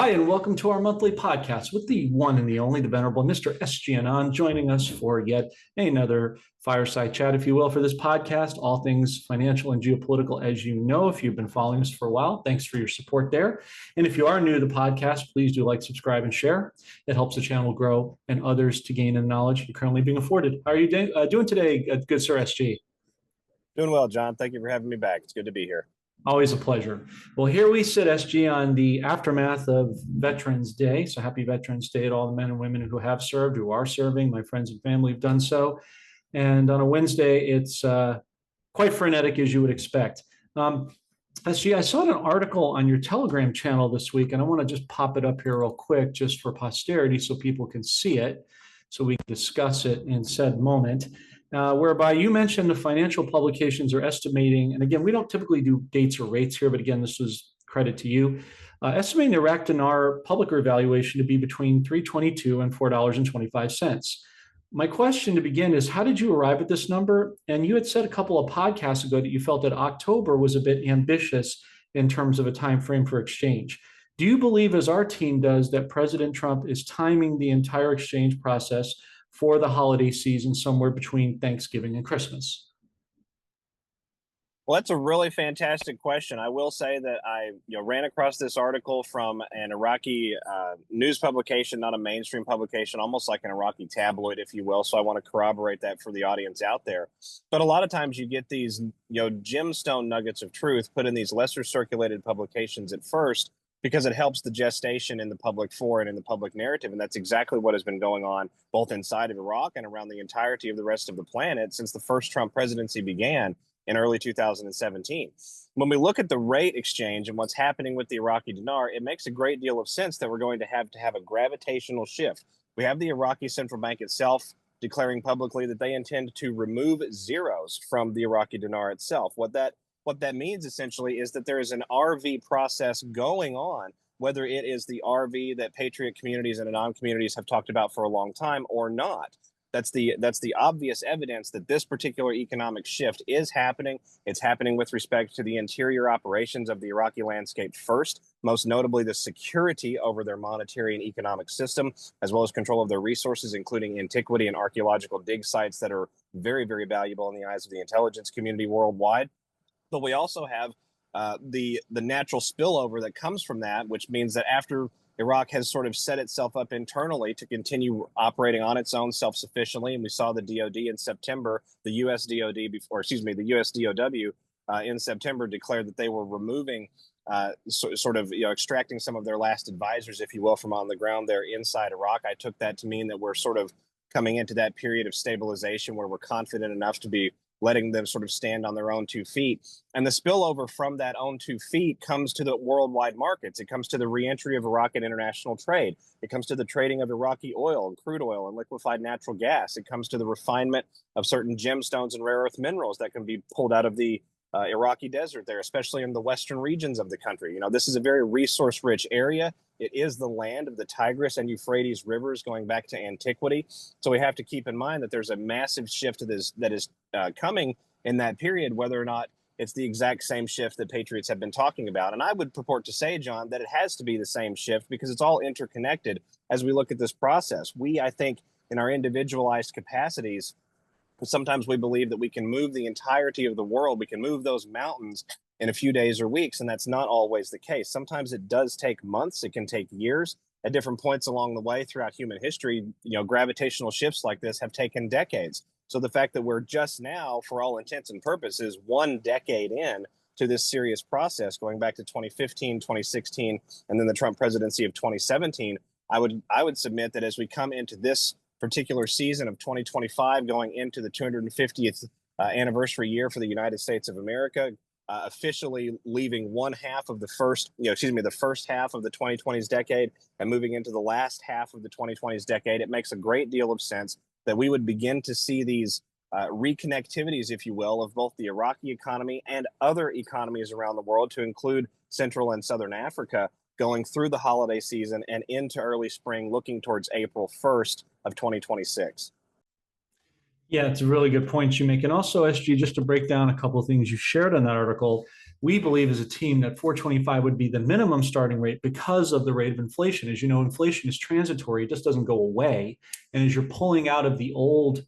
Hi, and welcome to our monthly podcast with the one and the only, the venerable Mr. S.G. Anon, joining us for yet another fireside chat, if you will, for this podcast, all things financial and geopolitical, as you know, if you've been following us for a while. Thanks for your support there. And if you are new to the podcast, please do like, subscribe, and share. It helps the channel grow and others to gain the knowledge you're currently being afforded. How are you doing today, good sir S.G.? Doing well, John. Thank you for having me back. It's good to be here. Always a pleasure. Well, here we sit, SG, on the aftermath of Veterans Day. So happy Veterans Day to all the men and women who have served, who are serving. My friends and family have done so. And on a Wednesday, it's quite frenetic, as you would expect. SG, I saw an article on your Telegram channel this week, and I want to just pop it up here real quick just for posterity so people can see it, so we can discuss it in said moment. Whereby you mentioned the financial publications are estimating, and again, we don't typically do dates or rates here, but again, this was credit to you, estimating the Iraq dinar public revaluation to be between $3.22 and $4.25. My question to begin is, how did you arrive at this number? And you had said a couple of podcasts ago that you felt that October was a bit ambitious in terms of a time frame for exchange. Do you believe, as our team does, that President Trump is timing the entire exchange process for the holiday season somewhere between Thanksgiving and Christmas? Well, that's a really fantastic question. I will say that I ran across this article from an Iraqi news publication, not a mainstream publication, almost like an Iraqi tabloid, if you will. So I want to corroborate that for the audience out there. But a lot of times you get these gemstone nuggets of truth put in these lesser circulated publications at first, because it helps the gestation in the public fore and in the public narrative. And that's exactly what has been going on both inside of Iraq and around the entirety of the rest of the planet since the first Trump presidency began in early 2017. When we look at the rate exchange and what's happening with the Iraqi dinar, it makes a great deal of sense that we're going to have a gravitational shift. We have the Iraqi central bank itself declaring publicly that they intend to remove zeros from the Iraqi dinar itself. What that means essentially is that there is an RV process going on, whether it is the RV that patriot communities and Anon communities have talked about for a long time or not. That's the obvious evidence that this particular economic shift is happening. It's happening with respect to the interior operations of the Iraqi landscape first, most notably the security over their monetary and economic system, as well as control of their resources, including antiquity and archaeological dig sites that are very, very valuable in the eyes of the intelligence community worldwide. But we also have the natural spillover that comes from that, which means that after Iraq has sort of set itself up internally to continue operating on its own self-sufficiently, and we saw the DoD in September, the U.S. DoD, the U.S. DOW in September declared that they were removing, extracting some of their last advisors, if you will, from on the ground there inside Iraq. I took that to mean that we're sort of coming into that period of stabilization where we're confident enough to be letting them sort of stand on their own 2 feet. And the spillover from that own 2 feet comes to the worldwide markets. It comes to the reentry of Iraq in international trade. It comes to the trading of Iraqi oil and crude oil and liquefied natural gas. It comes to the refinement of certain gemstones and rare earth minerals that can be pulled out of the Iraqi desert there, especially in the western regions of the country. This is a very resource-rich area. It is the land of the Tigris and Euphrates rivers going back to antiquity. So we have to keep in mind that there's a massive shift that is coming in that period, whether or not it's the exact same shift that patriots have been talking about. And I would purport to say, John, that it has to be the same shift because it's all interconnected as we look at this process. I think, in our individualized capacities, sometimes we believe that we can move the entirety of the world. We can move those mountains in a few days or weeks, and that's not always the case. Sometimes it does take months. It can take years. At different points along the way throughout human history, gravitational shifts like this have taken decades. So the fact that we're just now, for all intents and purposes, 1 decade in to this serious process, going back to 2015, 2016, and then the Trump presidency of 2017, I would submit that as we come into this particular season of 2025, going into the 250th anniversary year for the United States of America, officially leaving the first half of the 2020s decade and moving into the last half of the 2020s decade, it makes a great deal of sense that we would begin to see these reconnectivities, if you will, of both the Iraqi economy and other economies around the world, to include Central and Southern Africa, going through the holiday season and into early spring, looking towards April 1st of 2026. Yeah, it's a really good point you make. And also, SG, just to break down a couple of things you shared in that article, we believe as a team that 425 would be the minimum starting rate because of the rate of inflation. As you know, inflation is transitory, it just doesn't go away. And as you're pulling out of the old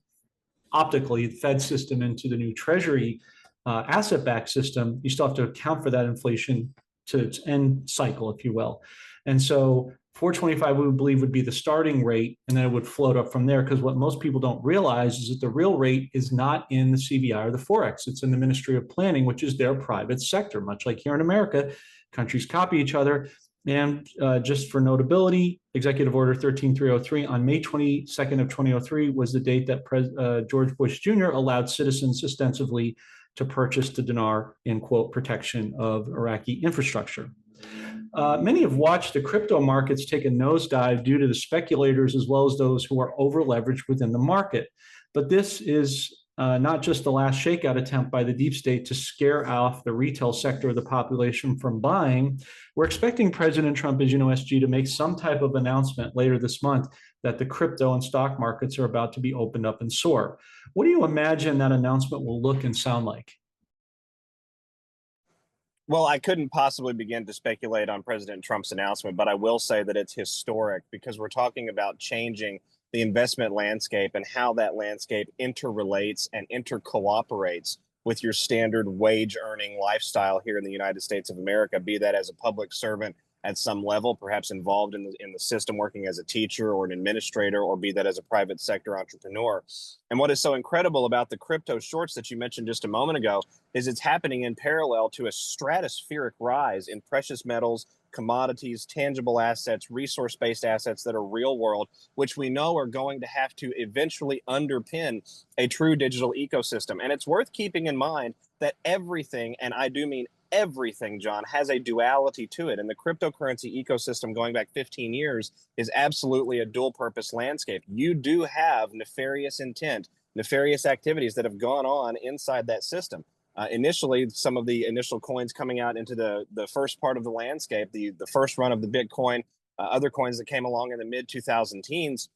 optically Fed system into the new Treasury asset-backed system, you still have to account for that inflation to its end cycle, if you will. And so 425 we would believe would be the starting rate, and then it would float up from there, because what most people don't realize is that the real rate is not in the CBI or the Forex. It's in the Ministry of Planning, which is their private sector. Much like here in America, countries copy each other. And just for notability, Executive Order 13303 on May 22nd of 2003 was the date that George Bush Jr. allowed citizens ostensibly to purchase the dinar in, quote, protection of Iraqi infrastructure. Many have watched the crypto markets take a nosedive due to the speculators as well as those who are over leveraged within the market. But this is not just the last shakeout attempt by the deep state to scare off the retail sector of the population from buying. We're expecting President Trump, as you know, SG, to make some type of announcement later this month that the crypto and stock markets are about to be opened up and soar. What do you imagine that announcement will look and sound like? Well, I couldn't possibly begin to speculate on President Trump's announcement, but I will say that it's historic because we're talking about changing the investment landscape and how that landscape interrelates and intercooperates with your standard wage earning lifestyle here in the United States of America, be that as a public servant at some level, perhaps involved in the system working as a teacher or an administrator, or be that as a private sector entrepreneur. And what is so incredible about the crypto shorts that you mentioned just a moment ago is it's happening in parallel to a stratospheric rise in precious metals, commodities, tangible assets, resource-based assets that are real world, which we know are going to have to eventually underpin a true digital ecosystem. And it's worth keeping in mind that everything, and I do mean everything, John, has a duality to it. And the cryptocurrency ecosystem going back 15 years is absolutely a dual purpose landscape. You do have nefarious intent, nefarious activities that have gone on inside that system. Initially, some of the initial coins coming out into the first part of the landscape, the first run of the Bitcoin, other coins that came along in the mid 2010s,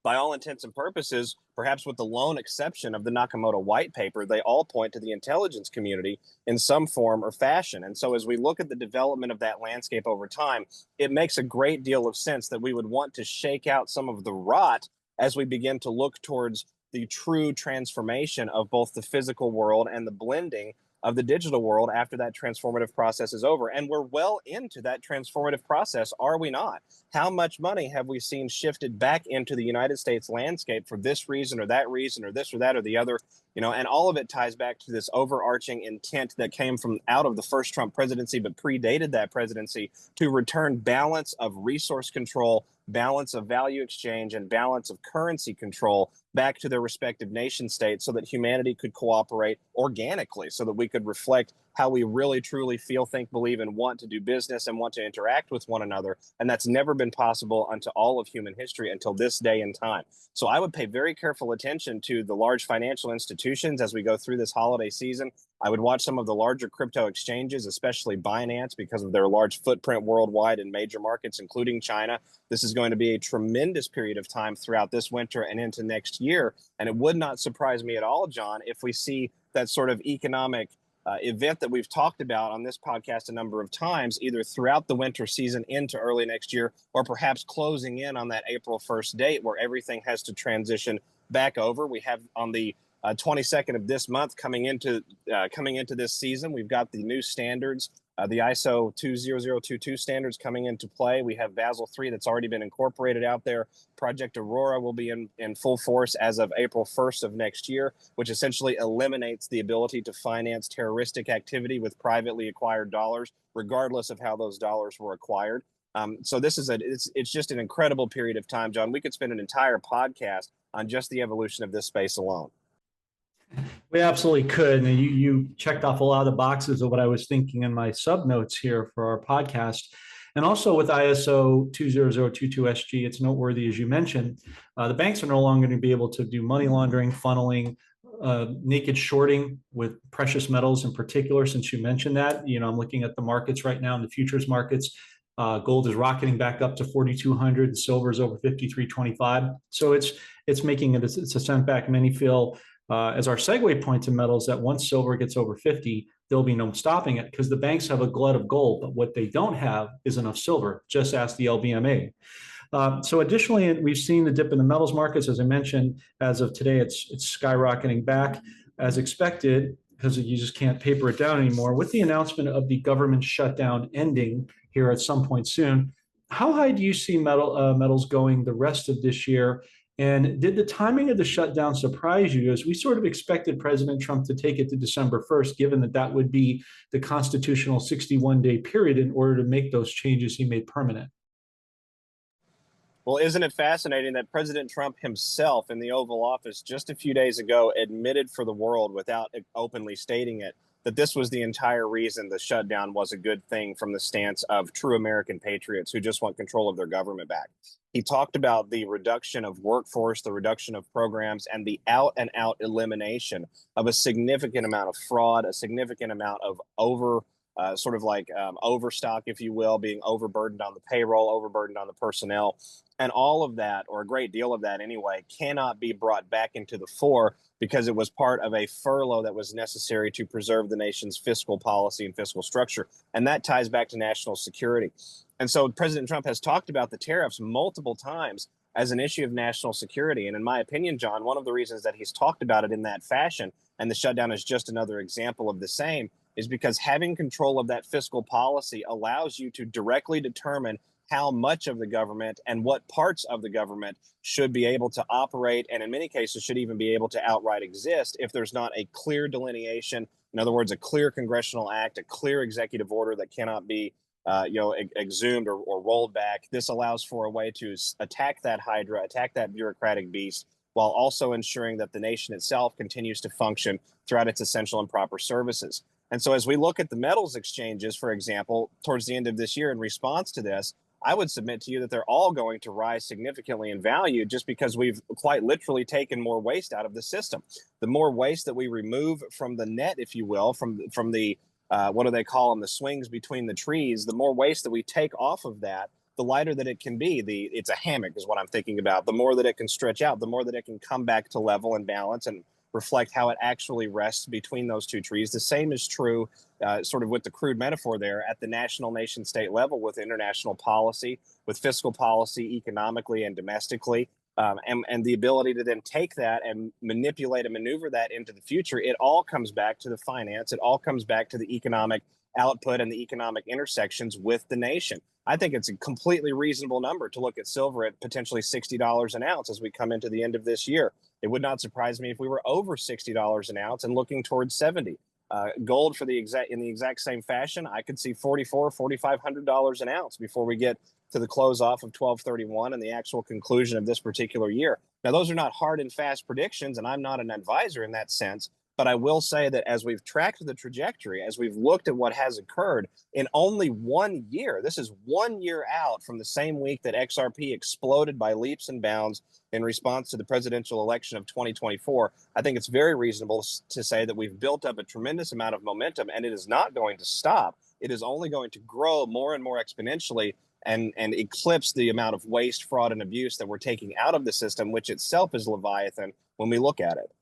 by all intents and purposes, perhaps with the lone exception of the Nakamoto white paper, they all point to the intelligence community in some form or fashion. And so as we look at the development of that landscape over time, it makes a great deal of sense that we would want to shake out some of the rot as we begin to look towards the true transformation of both the physical world and the blending of the digital world after that transformative process is over. And we're well into that transformative process, are we not? How much money have we seen shifted back into the United States landscape for this reason or that reason or this or that or the other? You know, and all of it ties back to this overarching intent that came from out of the first Trump presidency, but predated that presidency, to return balance of resource control, balance of value exchange, and balance of currency control back to their respective nation states so that humanity could cooperate organically, so that we could reflect how we really truly feel, think, believe, and want to do business and want to interact with one another. And that's never been possible unto all of human history until this day and time. So I would pay very careful attention to the large financial institutions as we go through this holiday season. I would watch some of the larger crypto exchanges, especially Binance, because of their large footprint worldwide in major markets, including China. This is going to be a tremendous period of time throughout this winter and into next year. And it would not surprise me at all, John, if we see that sort of economic event that we've talked about on this podcast a number of times, either throughout the winter season into early next year, or perhaps closing in on that April 1st date where everything has to transition back over. We have on the 22nd of this month coming into this season, we've got the new standards, the ISO 20022 standards coming into play. We have Basel III that's already been incorporated out there. Project Aurora will be in full force as of April 1st of next year, which essentially eliminates the ability to finance terroristic activity with privately acquired dollars, regardless of how those dollars were acquired. So this is it's just an incredible period of time, John. We could spend an entire podcast on just the evolution of this space alone. We absolutely could. And you checked off a lot of the boxes of what I was thinking in my sub notes here for our podcast. And also with ISO 20022 SG, it's noteworthy, as you mentioned, the banks are no longer going to be able to do money laundering, funneling, naked shorting with precious metals in particular, since you mentioned that. You know, I'm looking at the markets right now in the futures markets. Gold is rocketing back up to 4,200. And silver is over 53.25. So it's making it's a sent back. Many feel as our segue point to metals that once silver gets over 50, there'll be no stopping it because the banks have a glut of gold, but what they don't have is enough silver. Just ask the LBMA. So additionally, we've seen the dip in the metals markets. As I mentioned, as of today, it's skyrocketing back as expected because you just can't paper it down anymore. With the announcement of the government shutdown ending here at some point soon, how high do you see metals going the rest of this year? And did the timing of the shutdown surprise you, as we sort of expected President Trump to take it to December 1st, given that that would be the constitutional 61-day period in order to make those changes he made permanent? Well, isn't it fascinating that President Trump himself in the Oval Office just a few days ago admitted for the world, without openly stating it, that this was the entire reason the shutdown was a good thing from the stance of true American patriots who just want control of their government back. He talked about the reduction of workforce, the reduction of programs, and the out and out elimination of a significant amount of fraud, a significant amount of overstock, if you will, being overburdened on the payroll, overburdened on the personnel. And all of that, or a great deal of that anyway, cannot be brought back into the fore because it was part of a furlough that was necessary to preserve the nation's fiscal policy and fiscal structure. And that ties back to national security. And so President Trump has talked about the tariffs multiple times as an issue of national security. And in my opinion, John, one of the reasons that he's talked about it in that fashion, and the shutdown is just another example of the same, is because having control of that fiscal policy allows you to directly determine how much of the government and what parts of the government should be able to operate, and in many cases should even be able to outright exist if there's not a clear delineation. In other words, a clear congressional act, a clear executive order that cannot be exhumed or rolled back. This allows for a way to attack that hydra, attack that bureaucratic beast, while also ensuring that the nation itself continues to function throughout its essential and proper services. And so as we look at the metals exchanges, for example, towards the end of this year in response to this, I would submit to you that they're all going to rise significantly in value just because we've quite literally taken more waste out of the system. The more waste that we remove from the net, if you will, from the what do they call them, the swings between the trees, the more waste that we take off of that, the lighter that it can be. It's a hammock is what I'm thinking about. The more that it can stretch out, the more that it can come back to level and balance and reflect how it actually rests between those two trees. The same is true, sort of with the crude metaphor there, at the national nation state level with international policy, with fiscal policy, economically and domestically, and the ability to then take that and manipulate and maneuver that into the future. It all comes back to the finance. It all comes back to the economic output and the economic intersections with the nation. I think it's a completely reasonable number to look at silver at potentially $60 an ounce as we come into the end of this year. It would not surprise me if we were over $60 an ounce and looking towards 70. Gold in the exact same fashion, I could see $4,500 an ounce before we get to the close off of 12/31 and the actual conclusion of this particular year. Now, those are not hard and fast predictions, and I'm not an advisor in that sense. But I will say that as we've tracked the trajectory, as we've looked at what has occurred in only 1 year, this is 1 year out from the same week that XRP exploded by leaps and bounds in response to the presidential election of 2024. I think it's very reasonable to say that we've built up a tremendous amount of momentum, and it is not going to stop. It is only going to grow more and more exponentially and eclipse the amount of waste, fraud, and abuse that we're taking out of the system, which itself is Leviathan when we look at it.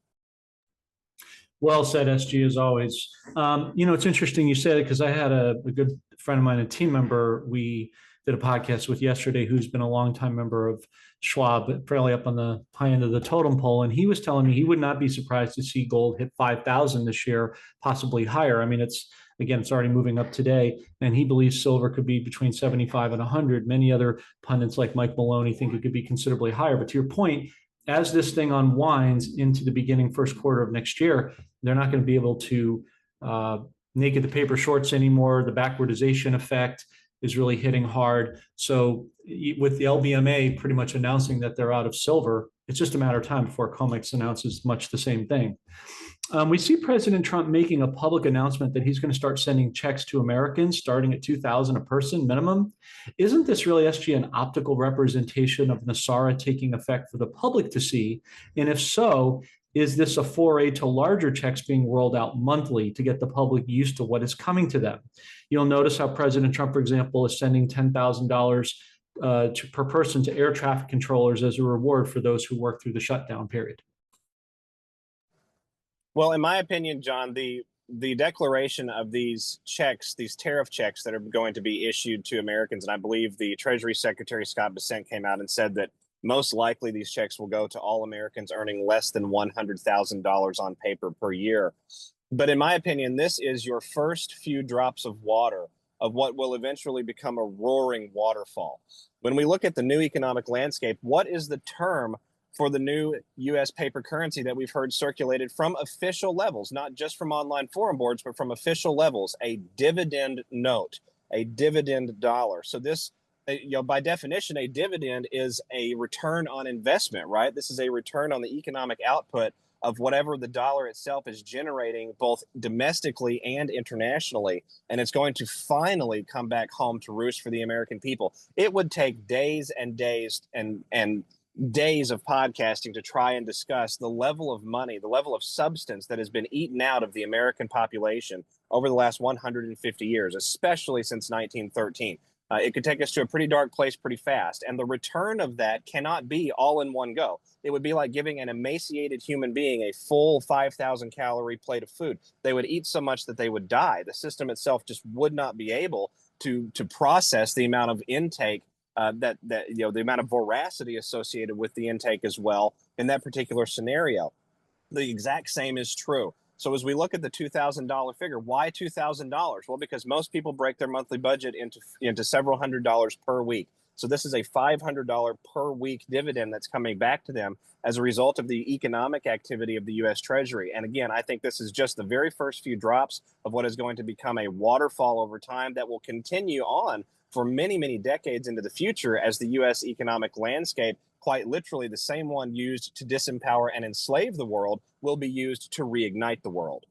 Well said, SG, as always. It's interesting you said it because I had a good friend of mine, a team member, we did a podcast with yesterday, who's been a longtime member of Schwab, fairly up on the high end of the totem pole. And he was telling me he would not be surprised to see gold hit 5,000 this year, possibly higher. I mean, it's already moving up today. And he believes silver could be between 75 and 100. Many other pundits like Mike Maloney think it could be considerably higher. But to your point, as this thing unwinds into the beginning first quarter of next year, they're not going to be able to naked the paper shorts anymore. The backwardization effect is really hitting hard. So with the LBMA pretty much announcing that they're out of silver, it's just a matter of time before COMEX announces much the same thing. We see President Trump making a public announcement that he's going to start sending checks to Americans starting at $2,000 a person minimum. Isn't this really, SG, an optical representation of Nesara taking effect for the public to see? And if so, is this a foray to larger checks being rolled out monthly to get the public used to what is coming to them? You'll notice how President Trump, for example, is sending $10,000 per person to air traffic controllers as a reward for those who work through the shutdown period. Well, in my opinion, John, the declaration of these checks, these tariff checks that are going to be issued to Americans, and I believe the Treasury Secretary Scott Bessent came out and said that most likely these checks will go to all Americans earning less than $100,000 on paper per year. But in my opinion, this is your first few drops of water of what will eventually become a roaring waterfall. When we look at the new economic landscape, what is the term for the new US paper currency that we've heard circulated from official levels, not just from online forum boards, but from official levels? A dividend note, a dividend dollar. So this, by definition, a dividend is a return on investment, right? This is a return on the economic output of whatever the dollar itself is generating, both domestically and internationally. And it's going to finally come back home to roost for the American people. It would take days and days and days of podcasting to try and discuss the level of money, the level of substance that has been eaten out of the American population over the last 150 years, especially since 1913. It could take us to a pretty dark place pretty fast. And the return of that cannot be all in one go. It would be like giving an emaciated human being a full 5,000 calorie plate of food. They would eat so much that they would die. The system itself just would not be able to process the amount of intake that the amount of voracity associated with the intake as well in that particular scenario. The exact same is true. So as we look at the $2,000 figure, why $2,000? Well, because most people break their monthly budget into several $100s per week. So this is a $500 per week dividend that's coming back to them as a result of the economic activity of the U.S. Treasury. And again, I think this is just the very first few drops of what is going to become a waterfall over time that will continue on for many, many decades into the future as the U.S. economic landscape, quite literally the same one used to disempower and enslave the world, will be used to reignite the world.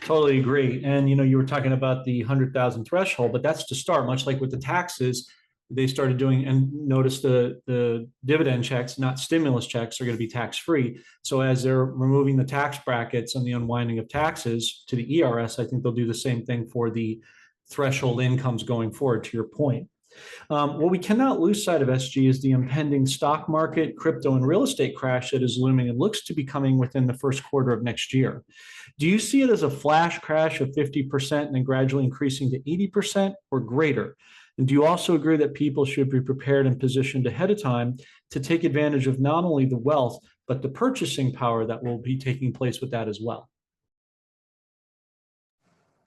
Totally agree. And you were talking about the 100,000 threshold, but that's to start. Much like with the taxes, they started doing, and notice the dividend checks, not stimulus checks, are going to be tax free. So as they're removing the tax brackets and the unwinding of taxes to the ERS, I think they'll do the same thing for the threshold incomes going forward. To your point. What we cannot lose sight of, SG, is the impending stock market, crypto, and real estate crash that is looming and looks to be coming within the first quarter of next year. Do you see it as a flash crash of 50% and then gradually increasing to 80% or greater? And do you also agree that people should be prepared and positioned ahead of time to take advantage of not only the wealth, but the purchasing power that will be taking place with that as well?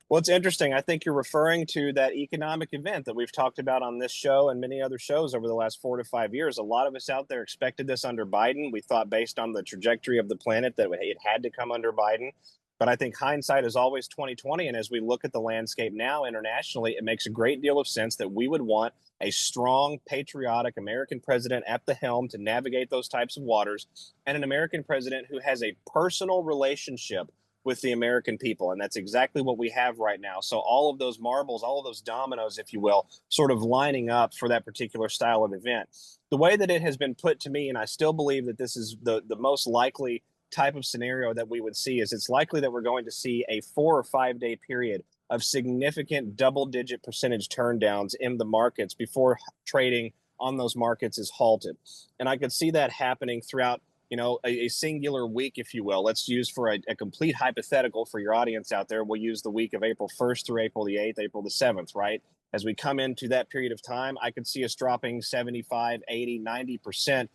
Well, it's interesting. I think you're referring to that economic event that we've talked about on this show and many other shows over the last 4 to 5 years. A lot of us out there expected this under Biden. We thought, based on the trajectory of the planet, that it had to come under Biden. But I think hindsight is always 2020. And as we look at the landscape now internationally, it makes a great deal of sense that we would want a strong, patriotic American president at the helm to navigate those types of waters, and an American president who has a personal relationship with the American people. And that's exactly what we have right now. So all of those marbles, all of those dominoes, if you will, sort of lining up for that particular style of event. The way that it has been put to me, and I still believe that this is the most likely type of scenario that we would see, is it's likely that we're going to see a 4 or 5 day period of significant double-digit percentage turndowns in the markets before trading on those markets is halted. And I could see that happening throughout a singular week, if you will. Let's use, for a complete hypothetical for your audience out there, we'll use the week of April 1st through April the 8th, April the 7th, right? As we come into that period of time, I could see us dropping 75, 80, 90%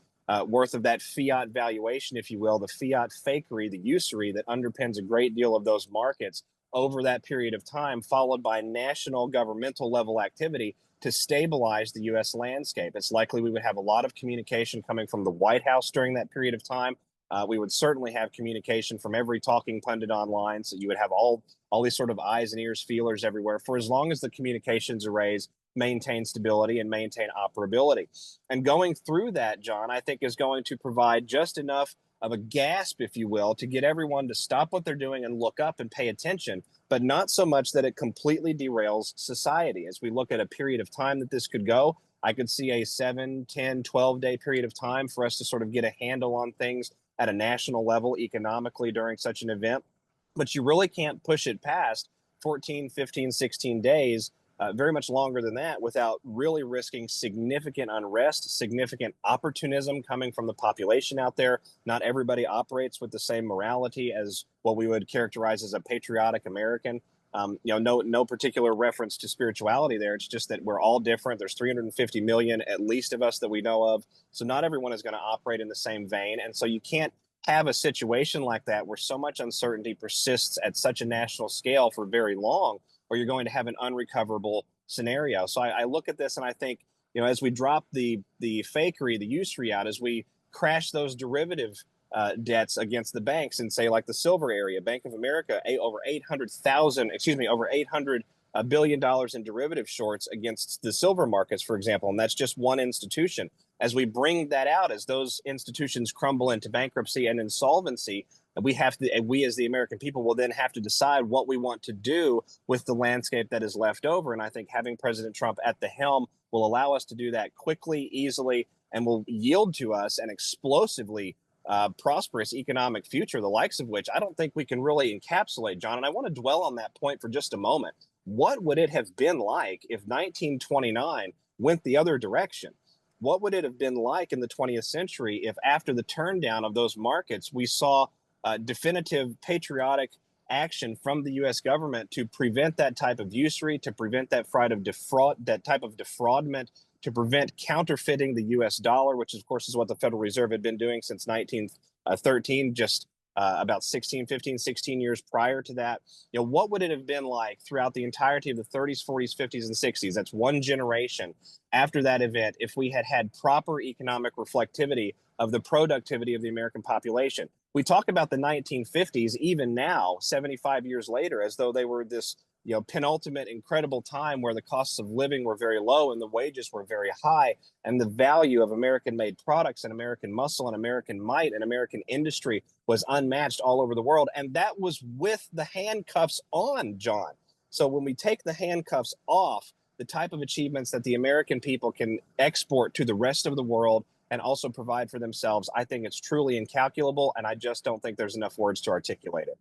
worth of that fiat valuation, if you will, the fiat fakery, the usury that underpins a great deal of those markets over that period of time, followed by national governmental level activity to stabilize the U.S. landscape. It's likely we would have a lot of communication coming from the White House during that period of time. We would certainly have communication from every talking pundit online. So you would have all these sort of eyes and ears, feelers everywhere for as long as the communications arrays maintain stability and maintain operability. And going through that, John, I think is going to provide just enough of a gasp, if you will, to get everyone to stop what they're doing and look up and pay attention, but not so much that it completely derails society. As we look at a period of time that this could go, I could see a 7, 10, 12-day period of time for us to sort of get a handle on things at a national level economically during such an event. But you really can't push it past 14, 15, 16 days very much longer than that without really risking significant unrest, significant opportunism coming from the population out there. Not everybody operates with the same morality as what we would characterize as a patriotic American. No particular reference to spirituality there. It's just that we're all different. There's 350 million at least of us that we know of. So not everyone is going to operate in the same vein. And so you can't have a situation like that where so much uncertainty persists at such a national scale for very long, or you're going to have an unrecoverable scenario. So I look at this and I think, as we drop the fakery, the usury out, as we crash those derivative debts against the banks and say like the silver area, Bank of America, over $800 billion in derivative shorts against the silver markets, for example. And that's just one institution. As we bring that out, as those institutions crumble into bankruptcy and insolvency, we as the American people will then have to decide what we want to do with the landscape that is left over. And I think having President Trump at the helm will allow us to do that quickly, easily, and will yield to us an explosively prosperous economic future, the likes of which I don't think we can really encapsulate, John. And I want to dwell on that point for just a moment. What would it have been like if 1929 went the other direction? What would it have been like in the 20th century if after the turndown of those markets, we saw definitive patriotic action from the U.S. government to prevent that type of usury, to prevent that type of defraudment, to prevent counterfeiting the U.S. dollar, which of course is what the Federal Reserve had been doing since 1913, just about 16 years prior to that. What would it have been like throughout the entirety of the 30s, 40s, 50s, and 60s? That's one generation after that event, if we had had proper economic reflectivity of the productivity of the American population. We talk about the 1950s, even now, 75 years later, as though they were this penultimate incredible time where the costs of living were very low and the wages were very high, and the value of American-made products and American muscle and American might and American industry was unmatched all over the world. And that was with the handcuffs on, John. So when we take the handcuffs off, the type of achievements that the American people can export to the rest of the world and also provide for themselves, I think it's truly incalculable, and I just don't think there's enough words to articulate it.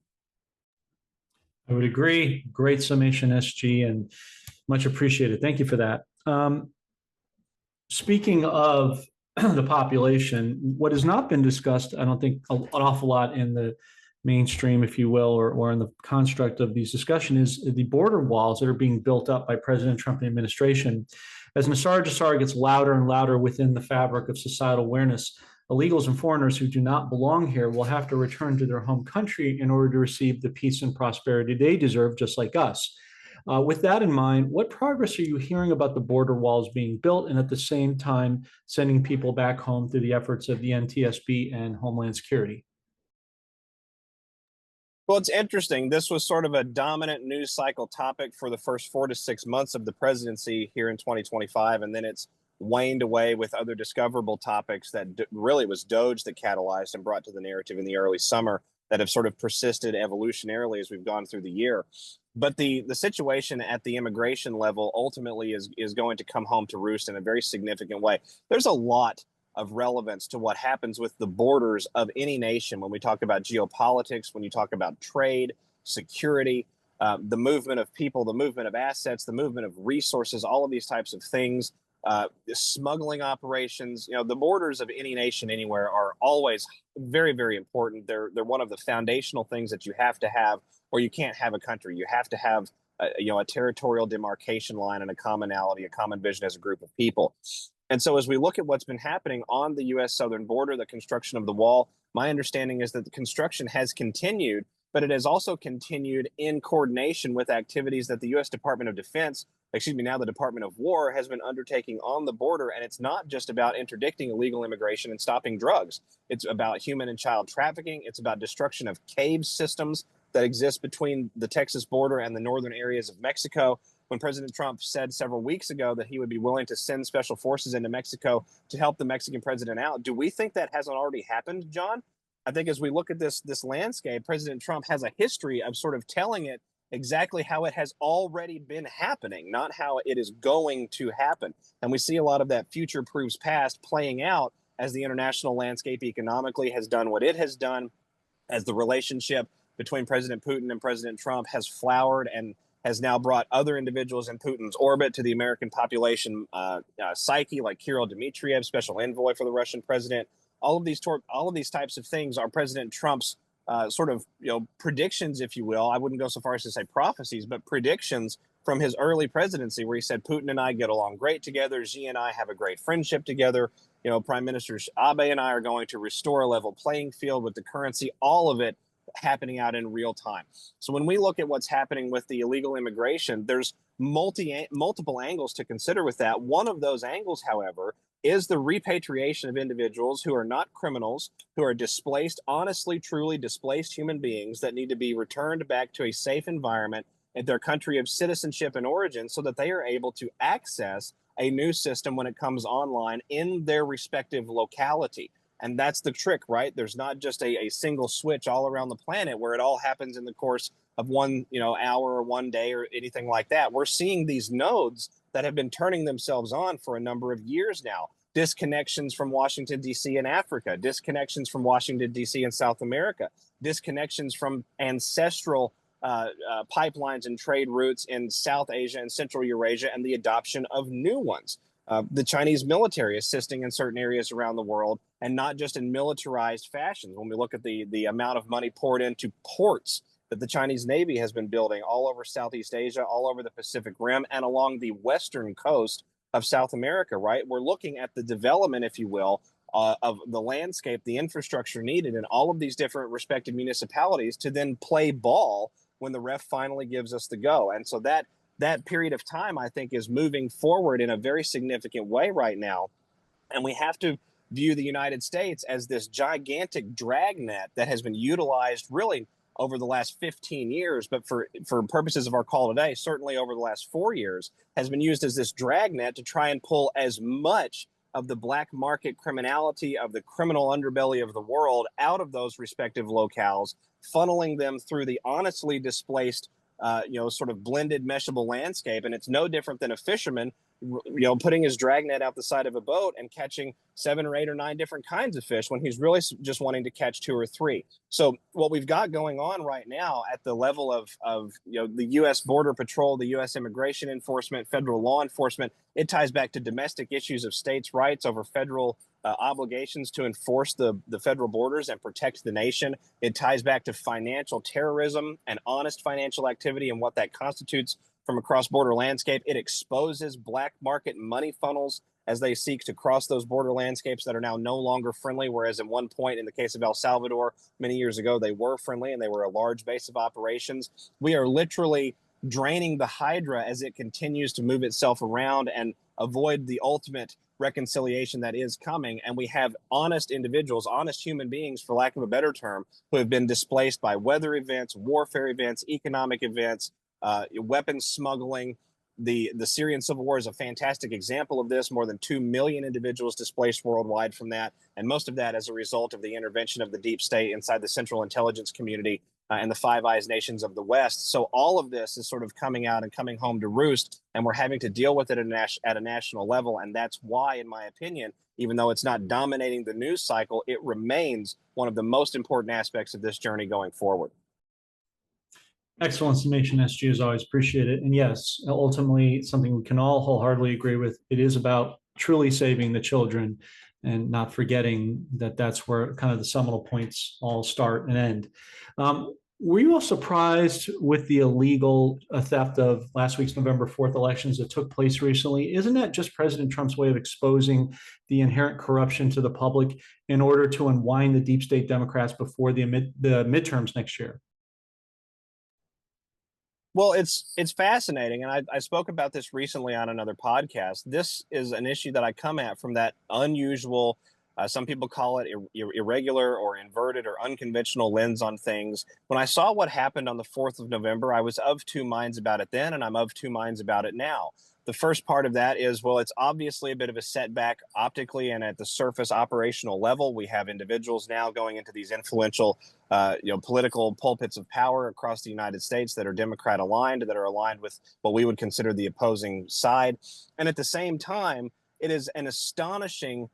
I would agree. Great summation, SG, and much appreciated. Thank you for that. Speaking of the population, what has not been discussed, I don't think an awful lot in the mainstream, if you will, or in the construct of these discussions, is the border walls that are being built up by President Trump and the administration. As Nesara Gesara gets louder and louder within the fabric of societal awareness, illegals and foreigners who do not belong here will have to return to their home country in order to receive the peace and prosperity they deserve, just like us. With that in mind, what progress are you hearing about the border walls being built and at the same time sending people back home through the efforts of the NTSB and Homeland Security? Well, it's interesting. This was sort of a dominant news cycle topic for the first 4 to 6 months of the presidency here in 2025, and then it's waned away with other discoverable topics that really was Doge that catalyzed and brought to the narrative in the early summer that have sort of persisted evolutionarily as we've gone through the year. But the situation at the immigration level ultimately is going to come home to roost in a very significant way. There's a lot of relevance to what happens with the borders of any nation when we talk about geopolitics, when you talk about trade, security, the movement of people, the movement of assets, the movement of resources, all of these types of things, smuggling operations. The borders of any nation anywhere are always very, very important. They're one of the foundational things that you have to have, or you can't have a country. You have to have a territorial demarcation line and a commonality, a common vision as a group of people. And so as we look at what's been happening on the U.S. southern border, the construction of the wall, my understanding is that the construction has continued, but it has also continued in coordination with activities that the U.S. Department of Defense, now the Department of War, has been undertaking on the border. And it's not just about interdicting illegal immigration and stopping drugs. It's about human and child trafficking. It's about destruction of cave systems that exist between the Texas border and the northern areas of Mexico. When President Trump said several weeks ago that he would be willing to send special forces into Mexico to help the Mexican president out, do we think that hasn't already happened, John? I think as we look at this landscape, President Trump has a history of sort of telling it exactly how it has already been happening, not how it is going to happen. And we see a lot of that future proves past playing out as the international landscape economically has done what it has done, as the relationship between President Putin and President Trump has flowered and has now brought other individuals in Putin's orbit to the American population psyche, like Kirill Dmitriev, special envoy for the Russian president. All of these types of things are President Trump's sort of predictions, if you will. I wouldn't go so far as to say prophecies, but predictions from his early presidency, where he said Putin and I get along great together. Xi and I have a great friendship together. Prime Minister Abe and I are going to restore a level playing field with the currency. All of it happening out in real time. So when we look at what's happening with the illegal immigration, there's multiple angles to consider with that. One of those angles, however, is the repatriation of individuals who are not criminals, who are displaced, honestly, truly displaced human beings that need to be returned back to a safe environment at their country of citizenship and origin so that they are able to access a new system when it comes online in their respective locality. And that's the trick, right? There's not just a single switch all around the planet where it all happens in the course of one hour or one day or anything like that. We're seeing these nodes that have been turning themselves on for a number of years now. Disconnections from Washington, D.C. and Africa, disconnections from Washington, D.C. and South America, disconnections from ancestral pipelines and trade routes in South Asia and Central Eurasia, and the adoption of new ones. The Chinese military assisting in certain areas around the world, and not just in militarized fashions. When we look at the amount of money poured into ports that the Chinese Navy has been building all over Southeast Asia, all over the Pacific Rim, and along the western coast of South America, right? We're looking at the development, if you will, of the landscape, the infrastructure needed in all of these different respective municipalities to then play ball when the ref finally gives us the go. And so that period of time, I think, is moving forward in a very significant way right now. And we have to view the United States as this gigantic dragnet that has been utilized really over the last 15 years, but for purposes of our call today, certainly over the last 4 years, has been used as this dragnet to try and pull as much of the black market criminality, of the criminal underbelly of the world out of those respective locales, funneling them through the honestly displaced sort of blended meshable landscape. And it's no different than a fisherman, putting his dragnet out the side of a boat and catching 7 or 8 or 9 different kinds of fish when he's really just wanting to catch 2 or 3. So what we've got going on right now at the level of the U.S. Border Patrol, the U.S. Immigration Enforcement, federal law enforcement, it ties back to domestic issues of states' rights over federal obligations to enforce the federal borders and protect the nation. It ties back to financial terrorism and honest financial activity and what that constitutes from a cross-border landscape. It exposes black market money funnels as they seek to cross those border landscapes that are now no longer friendly, whereas at one point in the case of El Salvador, many years ago, they were friendly and they were a large base of operations. We are literally draining the hydra as it continues to move itself around and avoid the ultimate reconciliation that is coming. And we have honest individuals, honest human beings, for lack of a better term, who have been displaced by weather events, warfare events, economic events, weapons smuggling. The Syrian civil war is a fantastic example of this. More than 2 million individuals displaced worldwide from that. And most of that as a result of the intervention of the deep state inside the Central Intelligence community and the Five Eyes nations of the West. So all of this is sort of coming out and coming home to roost, and we're having to deal with it at a national level. And that's why, in my opinion, even though it's not dominating the news cycle, it remains one of the most important aspects of this journey going forward. Excellent summation, SG, as always. Appreciate it. And yes, ultimately, something we can all wholeheartedly agree with. It is about truly saving the children and not forgetting that that's where kind of the seminal points all start and end. Were you all surprised with the illegal theft of last week's November 4th elections that took place recently? Isn't that just President Trump's way of exposing the inherent corruption to the public in order to unwind the deep state Democrats before the midterms next year? Well, it's fascinating, and I spoke about this recently on another podcast. This is an issue that I come at from that unusual, some people call it irregular or inverted or unconventional lens on things. When I saw what happened on the 4th of November, I was of 2 minds about it then, and I'm of 2 minds about it now. The first part of that is, well, it's obviously a bit of a setback optically and at the surface operational level. We have individuals now going into these influential, political pulpits of power across the United States that are Democrat aligned, that are aligned with what we would consider the opposing side. And at the same time, it is an astonishing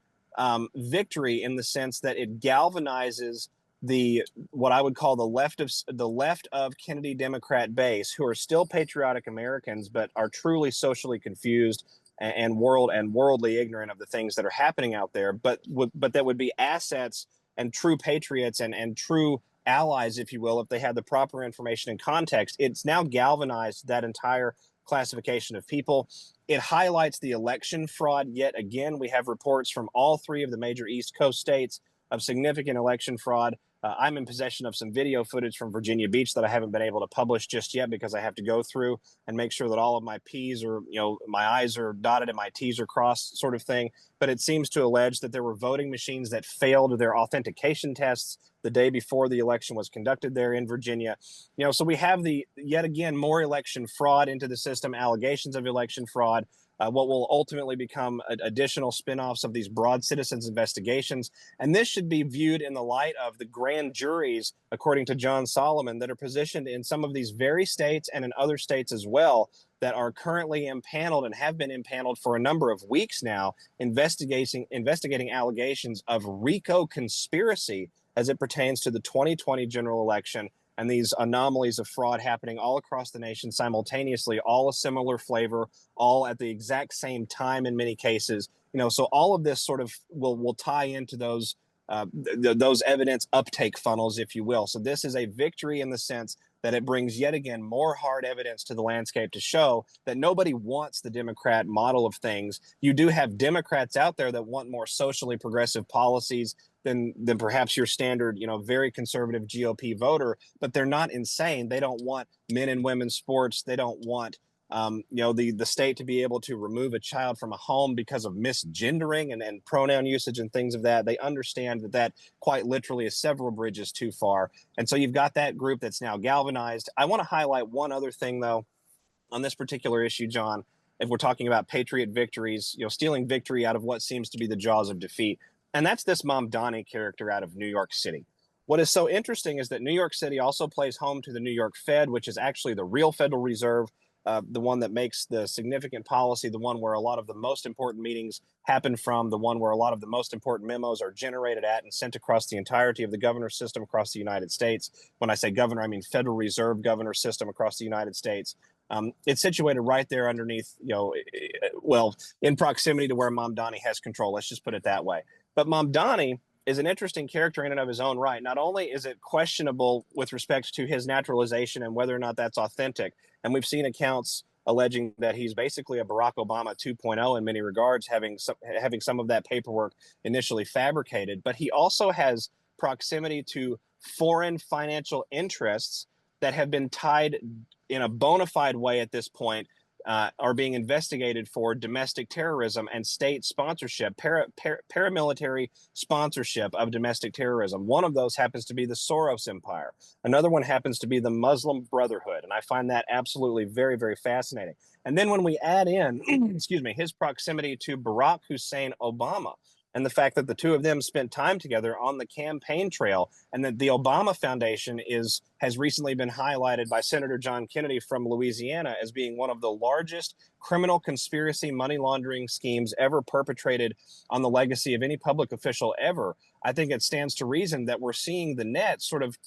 victory in the sense that it galvanizes the what I would call the left of Kennedy Democrat base, who are still patriotic Americans but are truly socially confused and worldly ignorant of the things that are happening out there, but that would be assets and true patriots and true allies, if you will, if they had the proper information and context. It's now galvanized that entire classification of people. It highlights the election fraud yet again. We have reports from all three of the major East Coast states of significant election fraud. I'm in possession of some video footage from Virginia Beach that I haven't been able to publish just yet because I have to go through and make sure that all of my P's are, my I's are dotted and my T's are crossed, sort of thing. But it seems to allege that there were voting machines that failed their authentication tests the day before the election was conducted there in Virginia. So we have yet again, more election fraud into the system, allegations of election fraud. What will ultimately become additional spinoffs of these broad citizens investigations. And this should be viewed in the light of the grand juries, according to John Solomon, that are positioned in some of these very states and in other states as well, that are currently impaneled and have been impaneled for a number of weeks now, investigating allegations of RICO conspiracy as it pertains to the 2020 general election, and these anomalies of fraud happening all across the nation simultaneously, all a similar flavor, all at the exact same time in many cases. So all of this sort of will tie into those evidence uptake funnels, if you will. So this is a victory in the sense that it brings yet again more hard evidence to the landscape to show that nobody wants the Democrat model of things. You do have Democrats out there that want more socially progressive policies than perhaps your standard, very conservative GOP voter, but they're not insane. They don't want men and women's sports. They don't want the state to be able to remove a child from a home because of misgendering and pronoun usage and things of that. They understand that quite literally is several bridges too far. And so you've got that group that's now galvanized. I want to highlight one other thing, though, on this particular issue, John. If we're talking about patriot victories, stealing victory out of what seems to be the jaws of defeat, and that's this Mamdani character out of New York City. What is so interesting is that New York City also plays home to the New York Fed, which is actually the real Federal Reserve, the one that makes the significant policy, the one where a lot of the most important meetings happen from, the one where a lot of the most important memos are generated at and sent across the entirety of the governor system across the United States. When I say governor, I mean Federal Reserve governor system across the United States. It's situated right there underneath, in proximity to where Mamdani has control. Let's just put it that way. But Mamdani is an interesting character in and of his own right. Not only is it questionable with respect to his naturalization and whether or not that's authentic, and we've seen accounts alleging that he's basically a Barack Obama 2.0 in many regards, having some of that paperwork initially fabricated, but he also has proximity to foreign financial interests that have been tied in a bona fide way at this point, are being investigated for domestic terrorism and state sponsorship, paramilitary sponsorship of domestic terrorism. One of those happens to be the Soros Empire. Another one happens to be the Muslim Brotherhood. And I find that absolutely very, very fascinating. And then when we add in, his proximity to Barack Hussein Obama, and the fact that the two of them spent time together on the campaign trail, and that the Obama Foundation has recently been highlighted by Senator John Kennedy from Louisiana as being one of the largest criminal conspiracy money laundering schemes ever perpetrated on the legacy of any public official ever. I think it stands to reason that we're seeing the net sort of,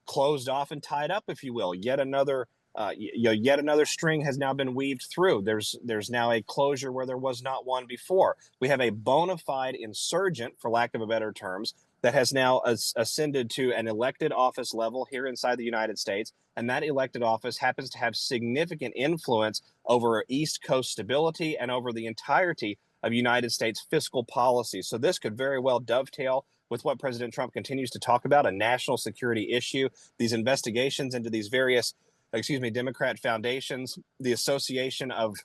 closed off and tied up, if you will. Yet another string has now been weaved through. There's now a closure where there was not one before. We have a bona fide insurgent, for lack of a better terms, that has now ascended to an elected office level here inside the United States. And that elected office happens to have significant influence over East Coast stability and over the entirety of United States fiscal policy. So this could very well dovetail with what President Trump continues to talk about, a national security issue, these investigations into these various Democrat foundations, the association of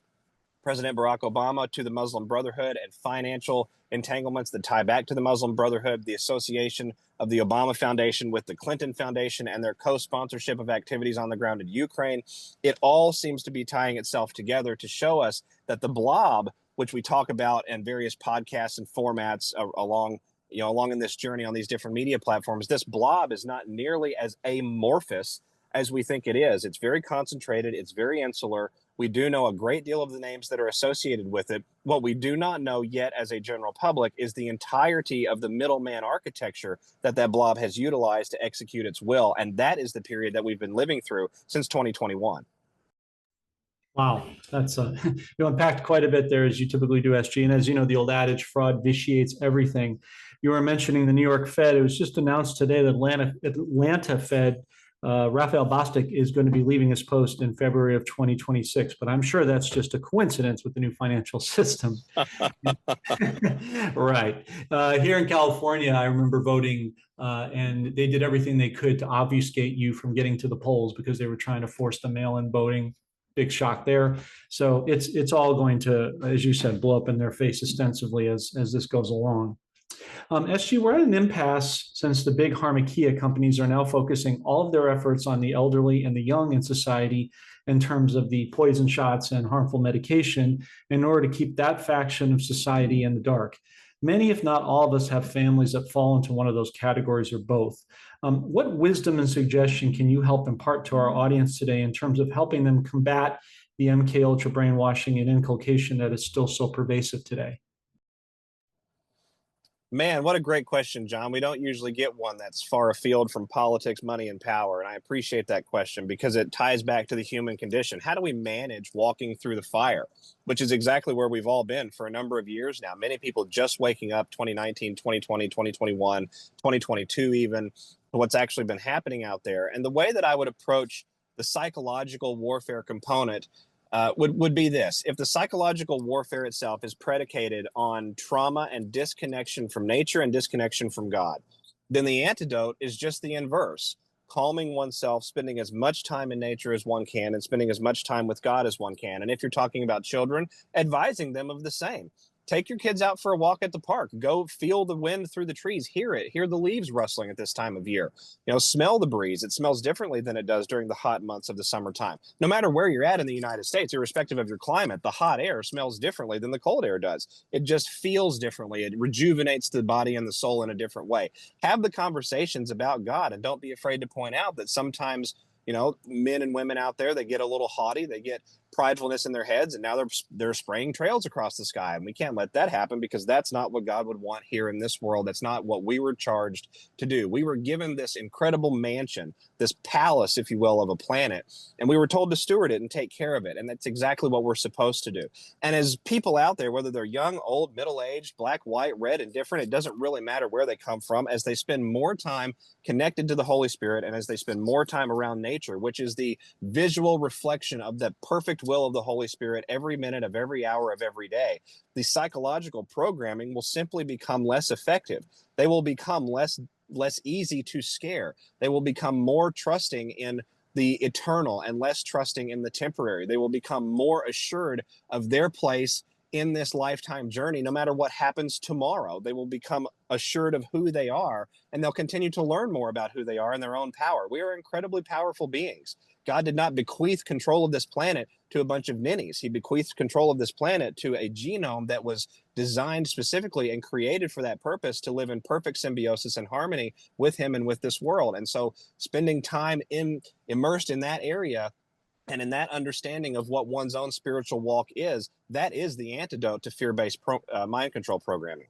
President Barack Obama to the Muslim Brotherhood and financial entanglements that tie back to the Muslim Brotherhood, the association of the Obama Foundation with the Clinton Foundation and their co-sponsorship of activities on the ground in Ukraine. It all seems to be tying itself together to show us that the blob, which we talk about in various podcasts and formats along in this journey on these different media platforms, this blob is not nearly as amorphous as we think it is. It's very concentrated. It's very insular. We do know a great deal of the names that are associated with it. What we do not know yet as a general public is the entirety of the middleman architecture that blob has utilized to execute its will. And that is the period that we've been living through since 2021. Wow, that's you unpacked quite a bit there, as you typically do, SG. And as you know, the old adage, fraud vitiates everything. You were mentioning the New York Fed. It was just announced today that Atlanta Fed Raphael Bostic is going to be leaving his post in February of 2026. But I'm sure that's just a coincidence with the new financial system. Right. Here in California, I remember voting, and they did everything they could to obfuscate you from getting to the polls because they were trying to force the mail-in voting. Big shock there. So it's all going to, as you said, blow up in their face extensively as this goes along. SG, we're at an impasse since the big pharmacia companies are now focusing all of their efforts on the elderly and the young in society in terms of the poison shots and harmful medication in order to keep that faction of society in the dark. Many, if not all of us, have families that fall into one of those categories or both. What wisdom and suggestion can you help impart to our audience today in terms of helping them combat the MK Ultra brainwashing and inculcation that is still so pervasive today? Man, what a great question, John. We don't usually get one that's far afield from politics, money, and power. And I appreciate that question because it ties back to the human condition. How do we manage walking through the fire, which is exactly where we've all been for a number of years now? Many people just waking up 2019, 2020, 2021, 2022, even what's actually been happening out there. And the way that I would approach the psychological warfare component would be this. If the psychological warfare itself is predicated on trauma and disconnection from nature and disconnection from God, then the antidote is just the inverse. Calming oneself, spending as much time in nature as one can, and spending as much time with God as one can. And if you're talking about children, advising them of the same. Take your kids out for a walk at the park. Go feel the wind through the trees. Hear it. Hear the leaves rustling at this time of year. Smell the breeze. It smells differently than it does during the hot months of the summertime. No matter where you're at in the United States, irrespective of your climate, the hot air smells differently than the cold air does. It just feels differently. It rejuvenates the body and the soul in a different way. Have the conversations about God, and don't be afraid to point out that sometimes men and women out there, they get a little haughty, they get pridefulness in their heads, and now they're spraying trails across the sky. And we can't let that happen because that's not what God would want here in this world. That's not what we were charged to do. We were given this incredible mansion, this palace, if you will, of a planet, and we were told to steward it and take care of it. And that's exactly what we're supposed to do. And as people out there, whether they're young, old, middle-aged, black, white, red, indifferent, it doesn't really matter where they come from, as they spend more time connected to the Holy Spirit and as they spend more time around nature, which is the visual reflection of the perfect will of the Holy Spirit every minute of every hour of every day, the psychological programming will simply become less effective. They will become less easy to scare. They will become more trusting in the eternal and less trusting in the temporary. They will become more assured of their place in this lifetime journey, no matter what happens tomorrow. They will become assured of who they are, and they'll continue to learn more about who they are in their own power. We are incredibly powerful beings. God did not bequeath control of this planet to a bunch of ninnies. He bequeathed control of this planet to a genome that was designed specifically and created for that purpose, to live in perfect symbiosis and harmony with him and with this world. And so spending time immersed in that area and in that understanding of what one's own spiritual walk is, that is the antidote to fear-based mind control programming.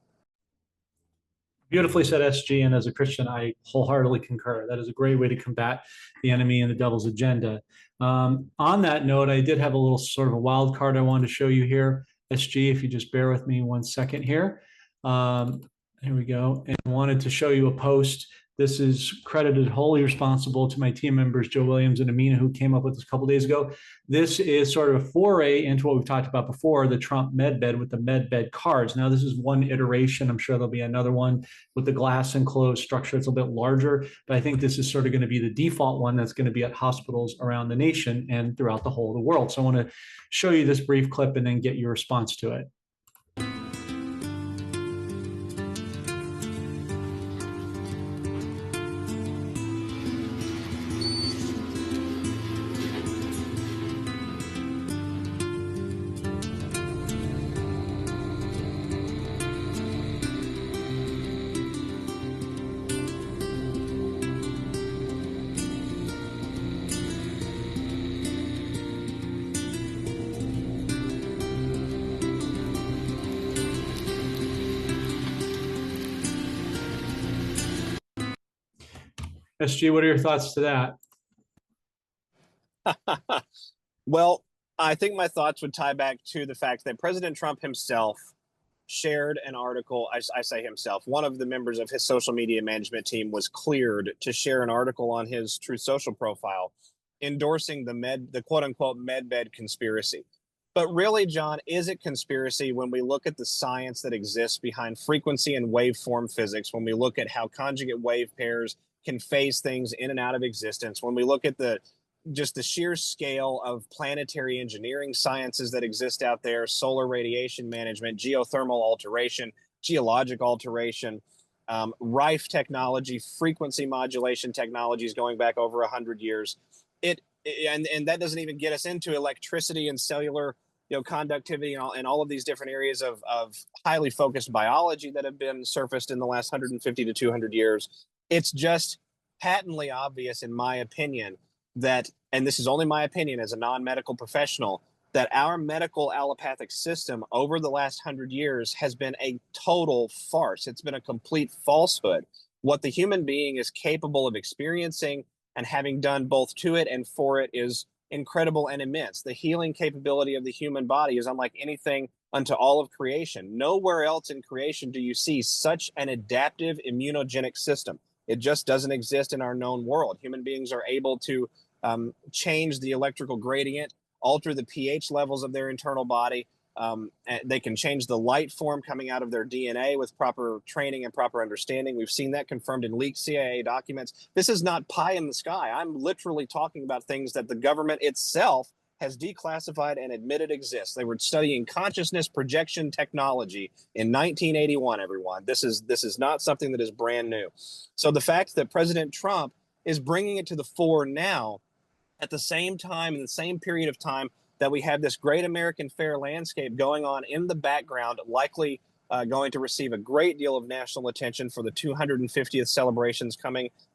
Beautifully said, SG. And as a Christian, I wholeheartedly concur. That is a great way to combat the enemy and the devil's agenda. On that note, I did have a little sort of a wild card I wanted to show you here, SG, if you just bear with me 1 second here. Here we go. And I wanted to show you a post. This is credited wholly responsible to my team members, Joe Williams and Amina, who came up with this a couple days ago. This is sort of a foray into what we've talked about before, the Trump medbed with the medbed cards. Now, this is one iteration. I'm sure there'll be another one with the glass enclosed structure. It's a bit larger, but I think this is sort of going to be the default one that's going to be at hospitals around the nation and throughout the whole of the world. So I want to show you this brief clip and then get your response to it. SG, what are your thoughts to that? Well, I think my thoughts would tie back to the fact that President Trump himself shared an article. I say himself, one of the members of his social media management team was cleared to share an article on his Truth Social profile endorsing the quote unquote medbed conspiracy. But really, John, is it conspiracy when we look at the science that exists behind frequency and waveform physics, when we look at how conjugate wave pairs can phase things in and out of existence, when we look at the sheer scale of planetary engineering sciences that exist out there, solar radiation management, geothermal alteration, geologic alteration, rife technology, frequency modulation technologies going back over 100 years. And that doesn't even get us into electricity and cellular conductivity and all of these different areas of highly focused biology that have been surfaced in the last 150 to 200 years. It's just patently obvious, in my opinion, that, and this is only my opinion as a non-medical professional, that our medical allopathic system over the last 100 years has been a total farce. It's been a complete falsehood. What the human being is capable of experiencing and having done both to it and for it is incredible and immense. The healing capability of the human body is unlike anything unto all of creation. Nowhere else in creation do you see such an adaptive immunogenic system. It just doesn't exist in our known world. Human beings are able to change the electrical gradient, alter the pH levels of their internal body. They can change the light form coming out of their DNA with proper training and proper understanding. We've seen that confirmed in leaked CIA documents. This is not pie in the sky. I'm literally talking about things that the government itself has declassified and admitted exist. They were studying consciousness projection technology in 1981, everyone. This is not something that is brand new. So the fact that President Trump is bringing it to the fore now, at the same time, in the same period of time that we have this great American fair landscape going on in the background, likely going to receive a great deal of national attention for the 250th celebrations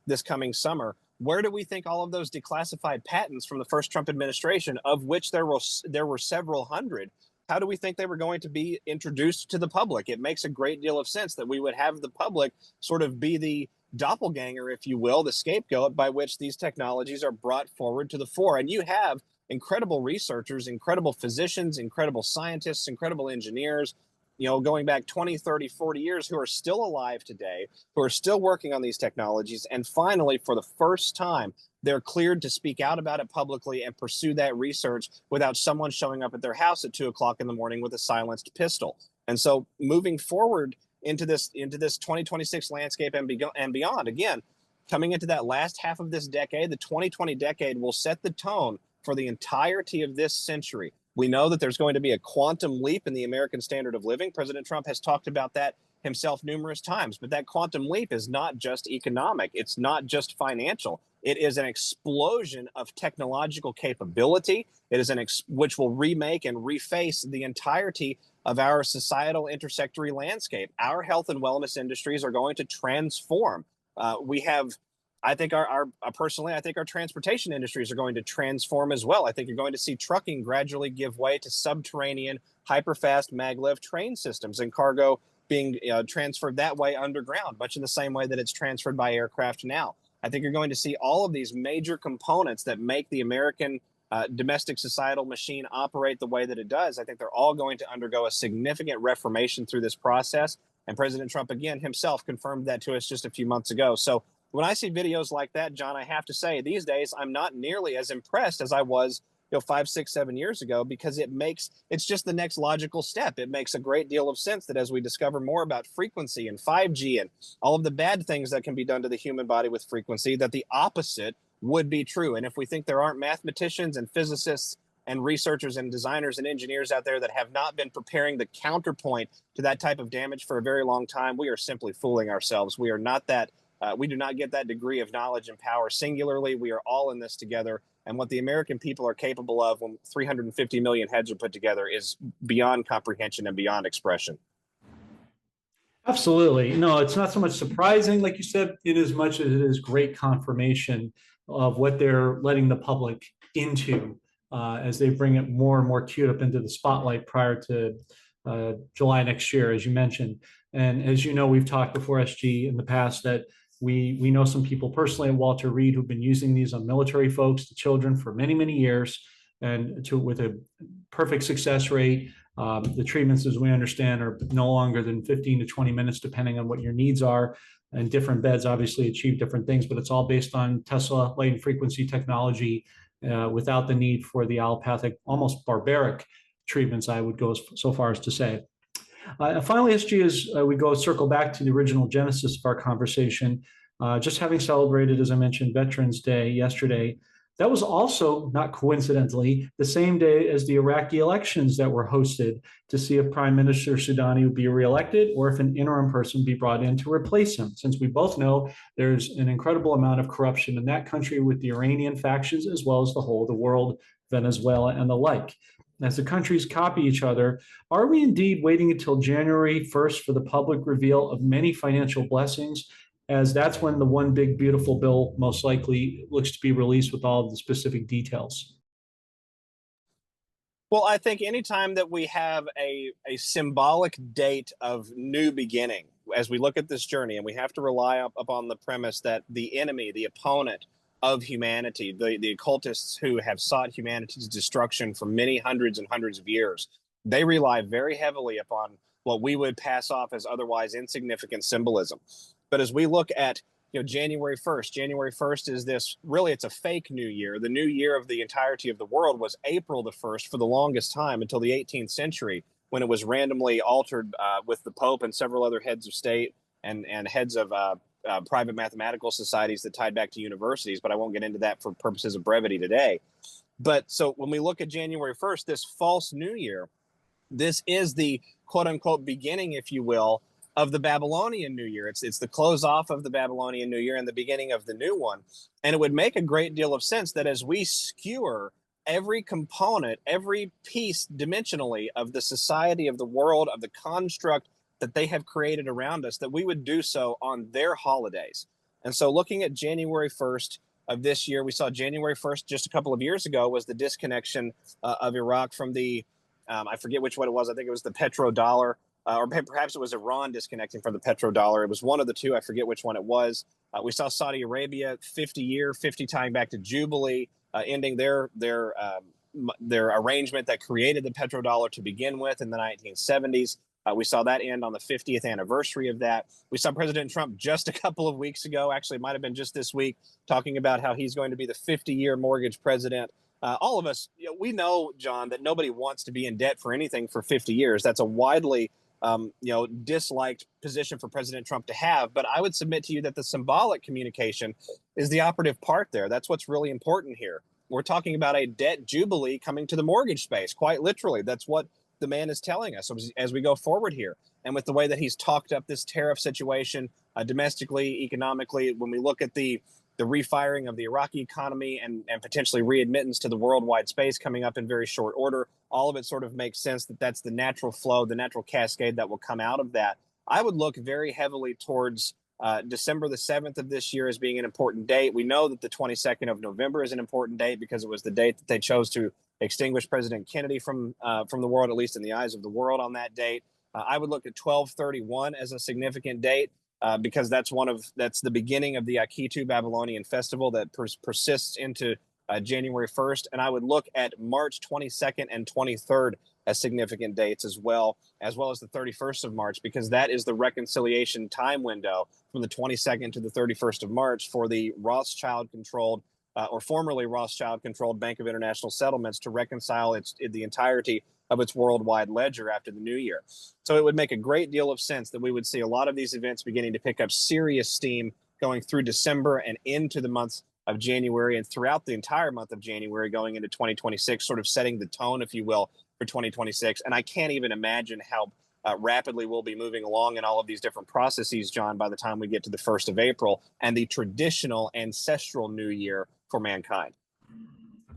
this coming summer. Where do we think all of those declassified patents from the first Trump administration, of which there were several hundred, how do we think they were going to be introduced to the public? It makes a great deal of sense that we would have the public sort of be the doppelganger, if you will, the scapegoat by which these technologies are brought forward to the fore. And you have incredible researchers, incredible physicians, incredible scientists, incredible engineers, going back 20, 30, 40 years, who are still alive today, who are still working on these technologies. And finally, for the first time, they're cleared to speak out about it publicly and pursue that research without someone showing up at their house at 2 o'clock in the morning with a silenced pistol. And so moving forward into this 2026 landscape and beyond, again, coming into that last half of this decade, the 2020 decade will set the tone for the entirety of this century. We know that there's going to be a quantum leap in the American standard of living. President Trump has talked about that himself numerous times, but that quantum leap is not just economic. It's not just financial. It is an explosion of technological capability. It is which will remake and reface the entirety of our societal intersectory landscape. Our health and wellness industries are going to transform. I think personally, I think our transportation industries are going to transform as well. I think you're going to see trucking gradually give way to subterranean, hyperfast maglev train systems and cargo being transferred that way underground, much in the same way that it's transferred by aircraft now. I think you're going to see all of these major components that make the American domestic societal machine operate the way that it does. I think they're all going to undergo a significant reformation through this process. And President Trump, again, himself confirmed that to us just a few months ago. So when I see videos like that, John, I have to say these days I'm not nearly as impressed as I was 5, 6, 7 years ago, because it's just the next logical step. It makes a great deal of sense that as we discover more about frequency and 5G and all of the bad things that can be done to the human body with frequency, that the opposite would be true. And if we think there aren't mathematicians and physicists and researchers and designers and engineers out there that have not been preparing the counterpoint to that type of damage for a very long time, we are simply fooling ourselves. We are not that. We do not get that degree of knowledge and power singularly. We are all in this together. And what the American people are capable of when 350 million heads are put together is beyond comprehension and beyond expression. Absolutely. No, it's not so much surprising, like you said, in as much as it is great confirmation of what they're letting the public into as they bring it more and more queued up into the spotlight prior to July next year, as you mentioned. And as you know, we've talked before, SG, in the past, that We know some people personally at Walter Reed who've been using these on military folks to children for many, many years, and with a perfect success rate. The treatments, as we understand, are no longer than 15 to 20 minutes, depending on what your needs are. And different beds obviously achieve different things, but it's all based on Tesla light and frequency technology, without the need for the allopathic, almost barbaric treatments, I would go so far as to say. Finally, SG, as we go circle back to the original genesis of our conversation, just having celebrated, as I mentioned, Veterans Day yesterday, that was also, not coincidentally, the same day as the Iraqi elections that were hosted to see if Prime Minister Soudani would be reelected or if an interim person be brought in to replace him, since we both know there's an incredible amount of corruption in that country with the Iranian factions as well as the whole of the world, Venezuela and the like. As the countries copy each other, are we indeed waiting until January 1st for the public reveal of many financial blessings, as that's when the one big beautiful bill most likely looks to be released with all of the specific details? Well, I think anytime that we have a symbolic date of new beginning, as we look at this journey, and we have to rely upon the premise that the enemy, the opponent of humanity, the occultists who have sought humanity's destruction for many hundreds and hundreds of years, they rely very heavily upon what we would pass off as otherwise insignificant symbolism. But as we look at January 1st, January 1st is this, really, it's a fake new year. The new year of the entirety of the world was April the 1st for the longest time until the 18th century, when it was randomly altered with the Pope and several other heads of state and heads of private mathematical societies that tied back to universities. But I won't get into that for purposes of brevity today. But so when we look at January 1st, this false new year, this is the quote unquote beginning, if you will, of the Babylonian New Year. It's the close off of the Babylonian New Year and the beginning of the new one. And it would make a great deal of sense that as we skewer every component, every piece dimensionally of the society, of the world, of the construct that they have created around us, that we would do so on their holidays. And so looking at January 1st of this year, we saw January 1st just a couple of years ago was the disconnection of Iraq from the, I forget which one it was. I think it was the petrodollar. Or perhaps it was Iran disconnecting from the petrodollar. It was one of the two. I forget which one it was. We saw Saudi Arabia 50 tying back to Jubilee, ending their arrangement that created the petrodollar to begin with in the 1970s. We saw that end on the 50th anniversary of that. We saw President Trump just a couple of weeks ago, actually it might have been just this week, talking about how he's going to be the 50-year mortgage president. All of us, we know, John, that nobody wants to be in debt for anything for 50 years. That's a widely disliked position for President Trump to have. But I would submit to you that the symbolic communication is the operative part there. That's what's really important here. We're talking about a debt jubilee coming to the mortgage space, quite literally. That's what the man is telling us as we go forward here. And with the way that he's talked up this tariff situation domestically, economically, when we look at the refiring of the Iraqi economy and potentially readmittance to the worldwide space coming up in very short order, all of it sort of makes sense that that's the natural flow, the natural cascade that will come out of that. I would look very heavily towards December the 7th of this year as being an important date. We know that the 22nd of November is an important date because it was the date that they chose to extinguish President Kennedy from the world, at least in the eyes of the world on that date. I would look at 12/31 as a significant date. Because that's the beginning of the Akitu Babylonian festival that persists into January 1st. And I would look at March 22nd and 23rd as significant dates as well as the 31st of March, because that is the reconciliation time window from the 22nd to the 31st of March for the Rothschild-controlled or formerly Rothschild-controlled Bank of International Settlements to reconcile the entirety of its worldwide ledger after the new year. So it would make a great deal of sense that we would see a lot of these events beginning to pick up serious steam going through December and into the months of January and throughout the entire month of January going into 2026, sort of setting the tone, if you will, for 2026. And I can't even imagine how rapidly we'll be moving along in all of these different processes, John, by the time we get to the 1st of April and the traditional ancestral new year for mankind.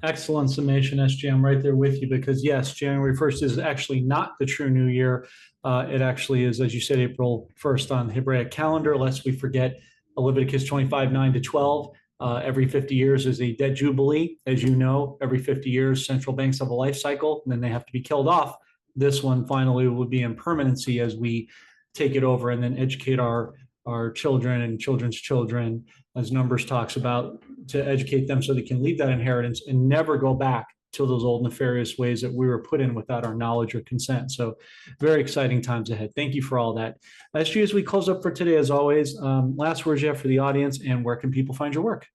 Excellent summation, SG. I'm right there with you because, yes, January 1st is actually not the true new year. It actually is, as you said, April 1st on the Hebraic calendar, lest we forget Leviticus 25:9-12. Every 50 years is a debt jubilee. As you know, every 50 years, central banks have a life cycle, and then they have to be killed off. This one finally will be in permanency as we take it over and then educate our our children and children's children, as Numbers talks about, to educate them so they can leave that inheritance and never go back to those old nefarious ways that we were put in without our knowledge or consent. So very exciting times ahead. Thank you for all that. SG, as we close up for today, as always, last words you have for the audience, and where can people find your work?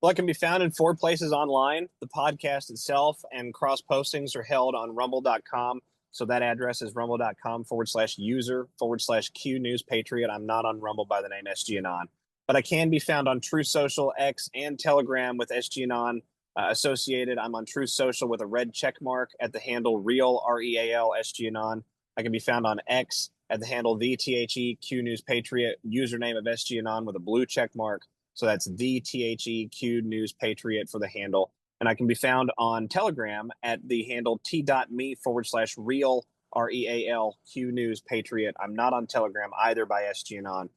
Well, it can be found in 4 places online. The podcast itself and cross postings are held on rumble.com. So that address is rumble.com/user/Q News Patriot. I'm not on Rumble by the name SG Anon, but I can be found on Truth Social, X, and Telegram with SG Anon associated. I'm on Truth Social with a red check mark at the handle real, REAL, SG Anon. I can be found on X at the handle THEQ News Patriot, username of SG Anon with a blue check mark. So that's THEQ News Patriot for the handle. And I can be found on Telegram at the handle t.me/real, REAL, Q News Patriot. I'm not on Telegram either by SG Anon.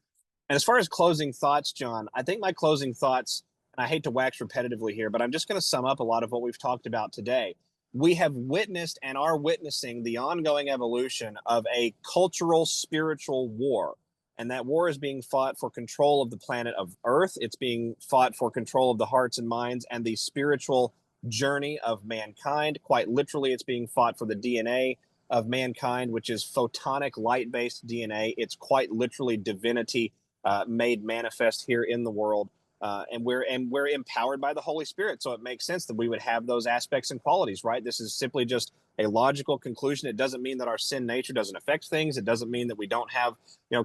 And as far as closing thoughts, John, I think my closing thoughts, and I hate to wax repetitively here, but I'm just going to sum up a lot of what we've talked about today. We have witnessed and are witnessing the ongoing evolution of a cultural, spiritual war. And that war is being fought for control of the planet of Earth. It's being fought for control of the hearts and minds and the spiritual journey of mankind. Quite literally, it's being fought for the DNA of mankind, which is photonic light-based DNA. It's quite literally divinity made manifest here in the world. And we're empowered by the Holy Spirit. So it makes sense that we would have those aspects and qualities, right? This is simply just a logical conclusion. It doesn't mean that our sin nature doesn't affect things. It doesn't mean that we don't have,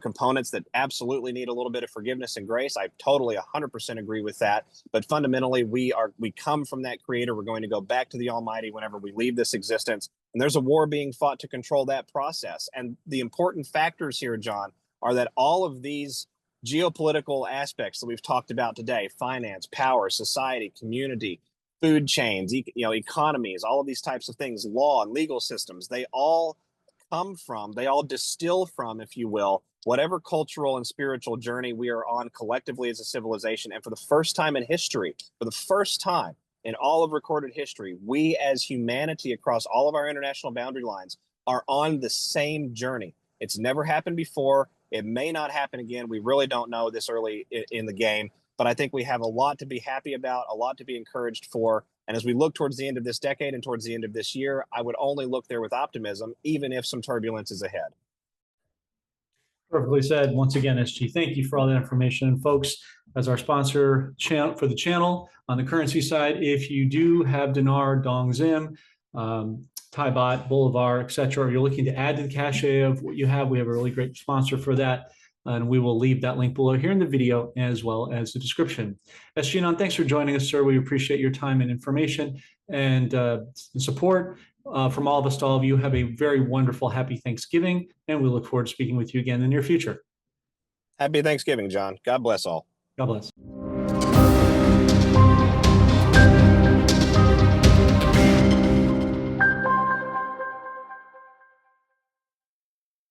components that absolutely need a little bit of forgiveness and grace. I totally 100% agree with that. But fundamentally, we come from that Creator. We're going to go back to the Almighty whenever we leave this existence. And there's a war being fought to control that process. And the important factors here, John, are that all of these geopolitical aspects that we've talked about today, finance, power, society, community, food chains, economies, all of these types of things, law and legal systems, they all distill from, if you will, whatever cultural and spiritual journey we are on collectively as a civilization. And for the first time in history, for the first time in all of recorded history, we as humanity across all of our international boundary lines are on the same journey. It's never happened before. It may not happen again. We really don't know this early in the game, but I think we have a lot to be happy about, a lot to be encouraged for. And as we look towards the end of this decade and towards the end of this year, I would only look there with optimism, even if some turbulence is ahead. Perfectly said. Once again, SG, thank you for all that information. And folks, as our sponsor for the channel on the currency side, if you do have dinar, dong zim, Thai baht, Bolivar, etc., or you're looking to add to the cache of what you have, we have a really great sponsor for that. And we will leave that link below here in the video as well as the description. SG Anon, thanks for joining us, sir. We appreciate your time and information and support from all of us to all of you. Have a very wonderful, happy Thanksgiving, and we look forward to speaking with you again in the near future. Happy Thanksgiving, John. God bless all. God bless.